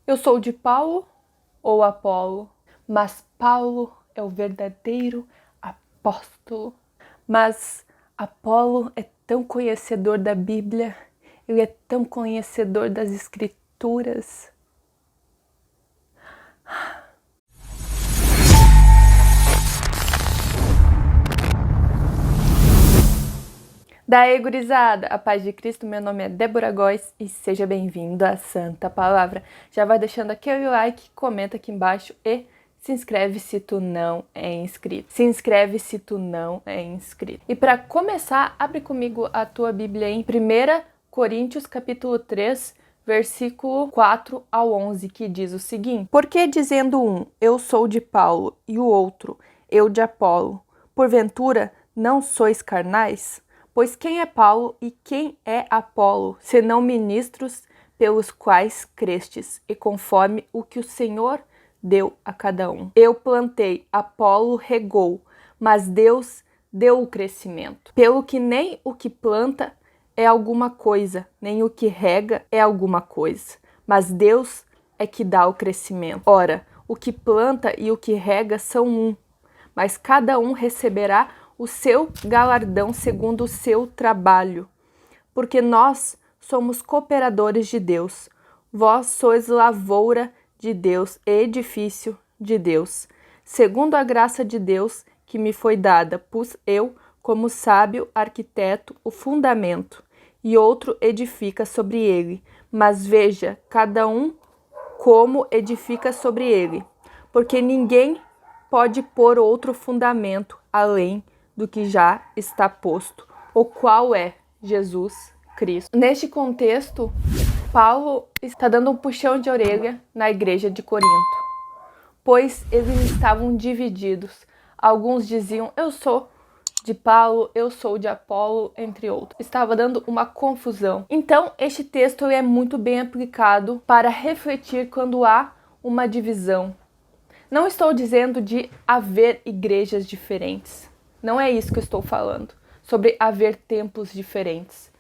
Eu sou de Paulo ou Apolo? Mas Paulo é o verdadeiro apóstolo. Mas Apolo é tão conhecedor da Bíblia, ele é tão conhecedor das Escrituras. Daí, gurizada, a paz de Cristo, meu nome é Débora Góes e seja bem-vindo à Santa Palavra. Já vai deixando aquele like, comenta aqui embaixo e se inscreve se tu não é inscrito. Se inscreve se tu não é inscrito. E para começar, abre comigo a tua Bíblia em 1 Coríntios capítulo 3, versículo 4 ao 11, que diz o seguinte: Porque dizendo um, eu sou de Paulo, e o outro, eu de Apolo, porventura não sois carnais? Pois quem é Paulo e quem é Apolo, senão ministros pelos quais crestes, e conforme o que o Senhor deu a cada um. Eu plantei, Apolo regou, mas Deus deu o crescimento. Pelo que nem o que planta é alguma coisa, nem o que rega é alguma coisa, mas Deus é que dá o crescimento. Ora, o que planta e o que rega são um, mas cada um receberá o seu galardão segundo o seu trabalho, porque nós somos cooperadores de Deus. Vós sois lavoura de Deus, edifício de Deus. Segundo a graça de Deus que me foi dada, pus eu, como sábio arquiteto, o fundamento, e outro edifica sobre ele. Mas veja, cada um como edifica sobre ele, porque ninguém pode pôr outro fundamento além do que já está posto, o qual é Jesus Cristo. Neste contexto, Paulo está dando um puxão de orelha na igreja de Corinto, pois eles estavam divididos. Alguns diziam, eu sou de Paulo, eu sou de Apolo, entre outros. Estava dando uma confusão. Então, este texto é muito bem aplicado para refletir quando há uma divisão. Não estou dizendo de haver igrejas diferentes. Não é isso que eu estou falando. Sobre haver templos diferentes.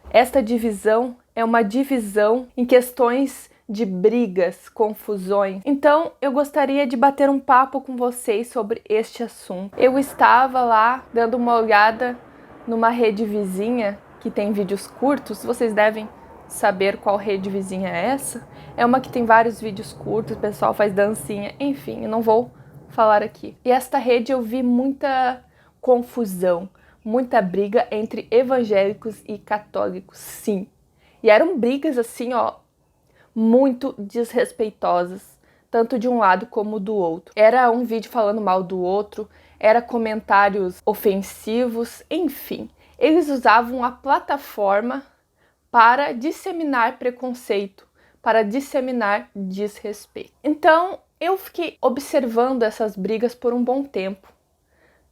Esta divisão é uma divisão em questões de brigas, confusões. Então, eu gostaria de bater um papo com vocês sobre este assunto. Eu estava lá dando uma olhada numa rede vizinha que tem vídeos curtos. Vocês devem saber qual rede vizinha é essa. É uma que tem vários vídeos curtos, o pessoal faz dancinha, enfim, eu não vou falar aqui. E esta rede eu vi muita confusão, muita briga entre evangélicos e católicos, sim. E eram brigas assim, ó, muito desrespeitosas, tanto de um lado como do outro. Era um vídeo falando mal do outro, era comentários ofensivos, enfim. Eles usavam a plataforma para disseminar preconceito, para disseminar desrespeito. Então, eu fiquei observando essas brigas por um bom tempo,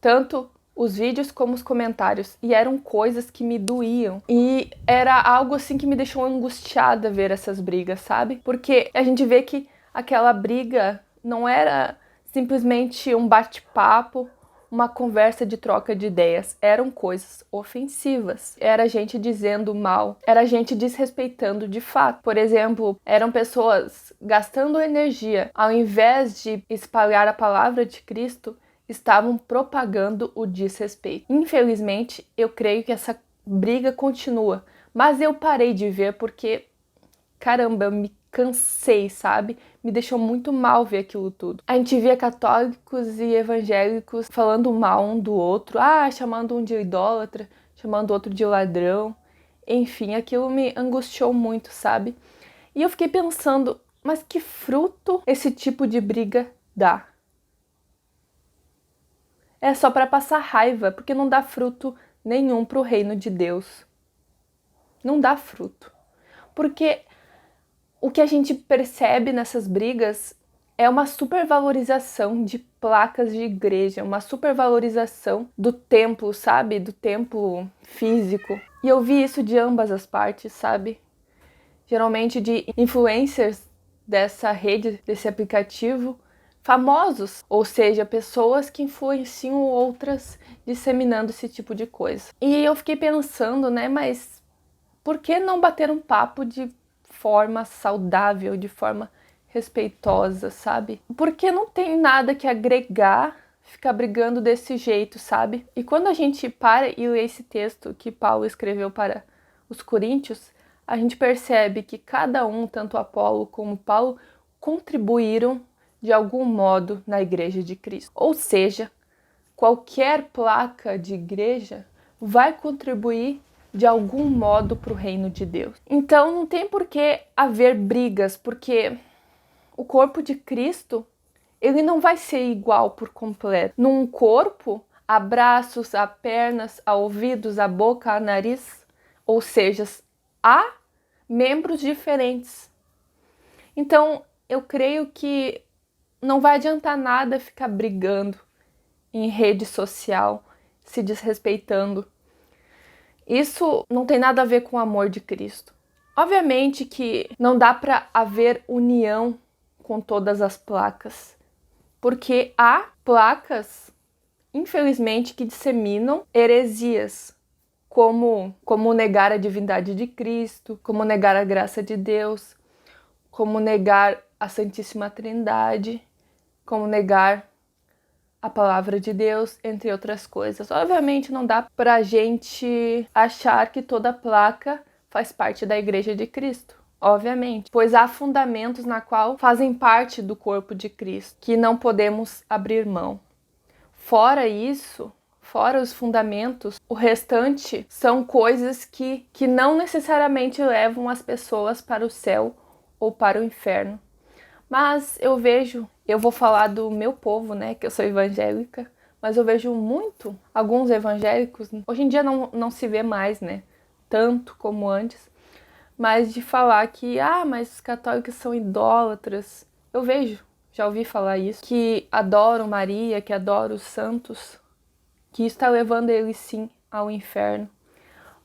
tanto os vídeos como os comentários, e eram coisas que me doíam. E era algo assim que me deixou angustiada ver essas brigas, sabe? Porque a gente vê que aquela briga não era simplesmente um bate-papo, uma conversa de troca de ideias. Eram coisas ofensivas. Era gente dizendo mal, era gente desrespeitando de fato. Por exemplo, eram pessoas gastando energia, ao invés de espalhar a palavra de Cristo, estavam propagando o desrespeito. Infelizmente, eu creio que essa briga continua, mas eu parei de ver porque, caramba, eu me cansei, sabe? Me deixou muito mal ver aquilo tudo. A gente via católicos e evangélicos falando mal um do outro, chamando um de idólatra, chamando outro de ladrão. Enfim, aquilo me angustiou muito, sabe? E eu fiquei pensando, mas que fruto esse tipo de briga dá? É só para passar raiva, porque não dá fruto nenhum para o reino de Deus. Não dá fruto. Porque o que a gente percebe nessas brigas é uma supervalorização de placas de igreja, uma supervalorização do templo, sabe? Do templo físico. E eu vi isso de ambas as partes, sabe? Geralmente de influencers dessa rede, desse aplicativo, famosos, ou seja, pessoas que influenciam outras disseminando esse tipo de coisa. E eu fiquei pensando, né, mas por que não bater um papo de forma saudável, de forma respeitosa, sabe? Porque não tem nada que agregar ficar brigando desse jeito, sabe? E quando a gente para e lê esse texto que Paulo escreveu para os coríntios, a gente percebe que cada um, tanto Apolo como Paulo, contribuíram de algum modo na igreja de Cristo. Ou seja, qualquer placa de igreja vai contribuir de algum modo para o reino de Deus. Então não tem por que haver brigas, porque o corpo de Cristo, ele não vai ser igual por completo. Num corpo, há braços, há pernas, há ouvidos, há boca, há nariz, ou seja, há membros diferentes. Então, eu creio que não vai adiantar nada ficar brigando em rede social, se desrespeitando. Isso não tem nada a ver com o amor de Cristo. Obviamente que não dá para haver união com todas as placas, porque há placas, infelizmente, que disseminam heresias, como negar a divindade de Cristo, como negar a graça de Deus, como negar a Santíssima Trindade, como negar a palavra de Deus, entre outras coisas. Obviamente não dá pra gente achar que toda placa faz parte da Igreja de Cristo. Obviamente, pois há fundamentos na qual fazem parte do corpo de Cristo, que não podemos abrir mão. Fora isso, fora os fundamentos, o restante são coisas que não necessariamente levam as pessoas para o céu ou para o inferno. Mas eu vou falar do meu povo, né, que eu sou evangélica, mas eu vejo muito alguns evangélicos, hoje em dia não se vê mais, né, tanto como antes, mas de falar que, mas os católicos são idólatras. Eu vejo, já ouvi falar isso, que adoram Maria, que adoram os santos, que isso está levando eles sim ao inferno.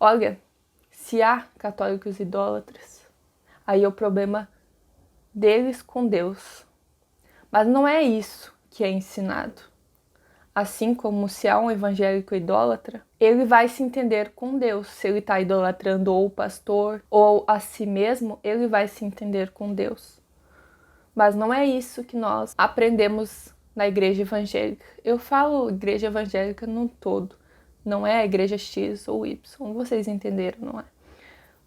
Olha, se há católicos idólatras, aí é o problema deles com Deus. Mas não é isso que é ensinado. Assim como se há um evangélico idólatra, ele vai se entender com Deus. Se ele está idolatrando ou o pastor ou a si mesmo, ele vai se entender com Deus. Mas não é isso que nós aprendemos na igreja evangélica. Eu falo igreja evangélica no todo. Não é a igreja X ou Y. Vocês entenderam, não é?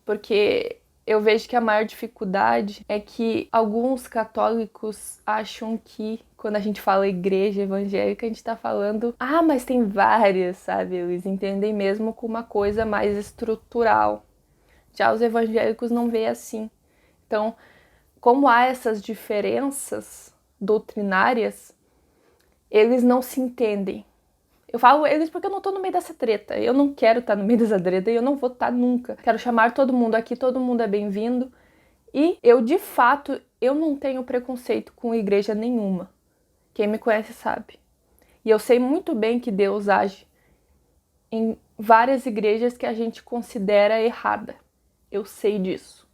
Porque eu vejo que a maior dificuldade é que alguns católicos acham que quando a gente fala igreja evangélica, a gente tá falando, mas tem várias, sabe? Eles entendem mesmo como uma coisa mais estrutural. Já os evangélicos não veem assim. Então, como há essas diferenças doutrinárias, eles não se entendem. Eu falo eles porque eu não tô no meio dessa treta. Eu não quero estar no meio dessa treta e eu não vou estar nunca. Quero chamar todo mundo aqui, todo mundo é bem-vindo. E eu, de fato, eu não tenho preconceito com igreja nenhuma. Quem me conhece sabe. E eu sei muito bem que Deus age em várias igrejas que a gente considera errada. Eu sei disso.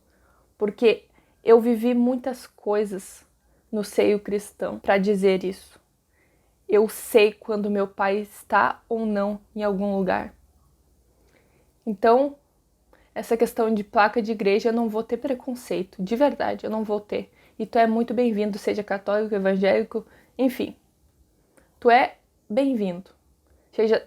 Porque eu vivi muitas coisas no seio cristão para dizer isso. Eu sei quando meu pai está ou não em algum lugar. Então, essa questão de placa de igreja, eu não vou ter preconceito. De verdade, eu não vou ter. E tu é muito bem-vindo, seja católico, evangélico, enfim. Tu é bem-vindo.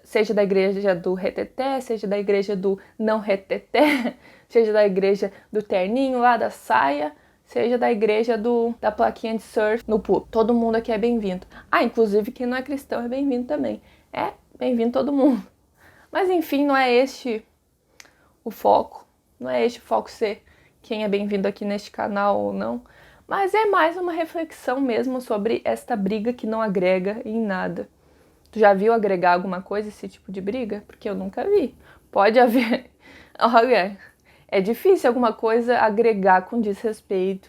Seja da igreja do reteté, seja da igreja do não reteté, seja da igreja do terninho lá, da saia, seja da igreja da plaquinha de surf no púlpito. Todo mundo aqui é bem-vindo. Inclusive quem não é cristão é bem-vindo também. É bem-vindo todo mundo. Mas enfim, não é este o foco. Não é este o foco ser quem é bem-vindo aqui neste canal ou não. Mas é mais uma reflexão mesmo sobre esta briga que não agrega em nada. Tu já viu agregar alguma coisa esse tipo de briga? Porque eu nunca vi. Pode haver. Olha, é difícil alguma coisa agregar com desrespeito,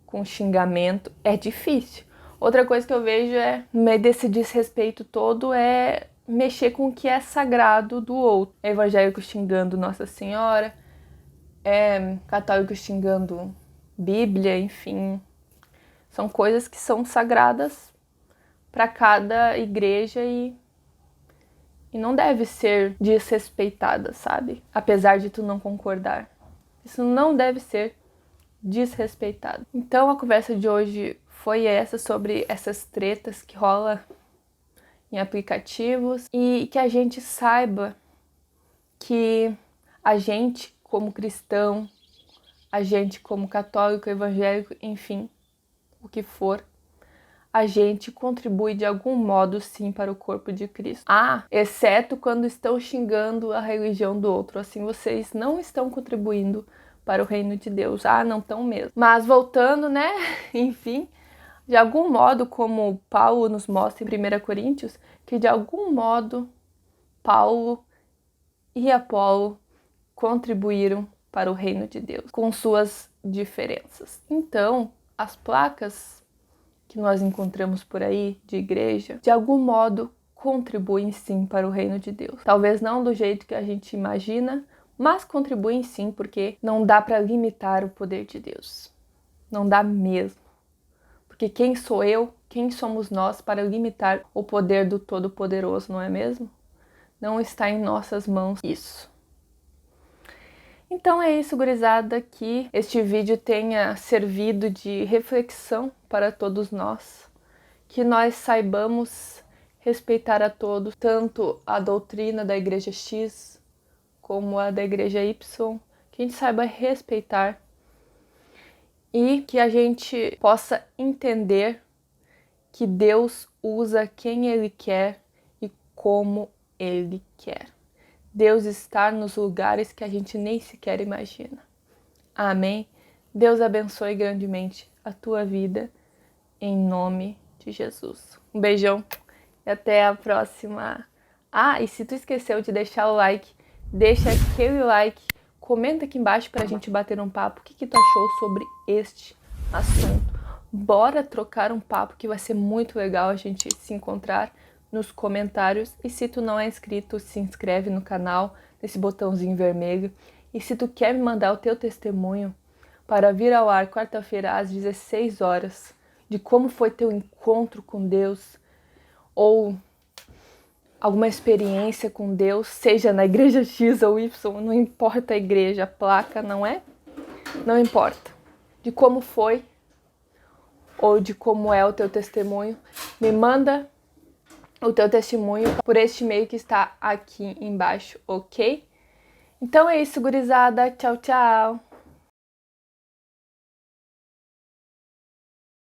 com xingamento. É difícil. Outra coisa que eu vejo no meio desse desrespeito todo é mexer com o que é sagrado do outro. Evangélico xingando Nossa Senhora, católico xingando Bíblia, enfim. São coisas que são sagradas para cada igreja e não deve ser desrespeitada, sabe? Apesar de tu não concordar. Isso não deve ser desrespeitado. Então a conversa de hoje foi essa, sobre essas tretas que rola em aplicativos, e que a gente saiba que a gente, como cristão, a gente como católico, evangélico, enfim, o que for, a gente contribui de algum modo sim para o corpo de Cristo. Exceto quando estão xingando a religião do outro. Assim vocês não estão contribuindo para o reino de Deus. Não estão mesmo. Mas voltando, né? Enfim, de algum modo, como Paulo nos mostra em 1 Coríntios, que de algum modo Paulo e Apolo contribuíram para o reino de Deus, com suas diferenças. Então, as placas que nós encontramos por aí de igreja, de algum modo contribuem sim para o reino de Deus. Talvez não do jeito que a gente imagina, mas contribuem sim, porque não dá para limitar o poder de Deus. Não dá mesmo. Porque quem sou eu, quem somos nós para limitar o poder do Todo-Poderoso, não é mesmo? Não está em nossas mãos isso. Então é isso, gurizada, que este vídeo tenha servido de reflexão para todos nós, que nós saibamos respeitar a todos, tanto a doutrina da igreja X como a da igreja Y, que a gente saiba respeitar e que a gente possa entender que Deus usa quem Ele quer e como Ele quer. Deus está nos lugares que a gente nem sequer imagina. Amém? Deus abençoe grandemente a tua vida, em nome de Jesus. Um beijão e até a próxima. E se tu esqueceu de deixar o like, deixa aquele like, comenta aqui embaixo pra gente bater um papo. O que tu achou sobre este assunto? Bora trocar um papo, que vai ser muito legal a gente se encontrar nos comentários. E se tu não é inscrito, se inscreve no canal, nesse botãozinho vermelho. E se tu quer me mandar o teu testemunho para vir ao ar quarta-feira às 16 horas, de como foi teu encontro com Deus, ou alguma experiência com Deus, seja na igreja X ou Y, não importa a igreja, a placa, não é? Não importa. De como foi, ou de como é o teu testemunho, me manda o teu testemunho por este e-mail que está aqui embaixo, ok? Então é isso, gurizada. Tchau, tchau!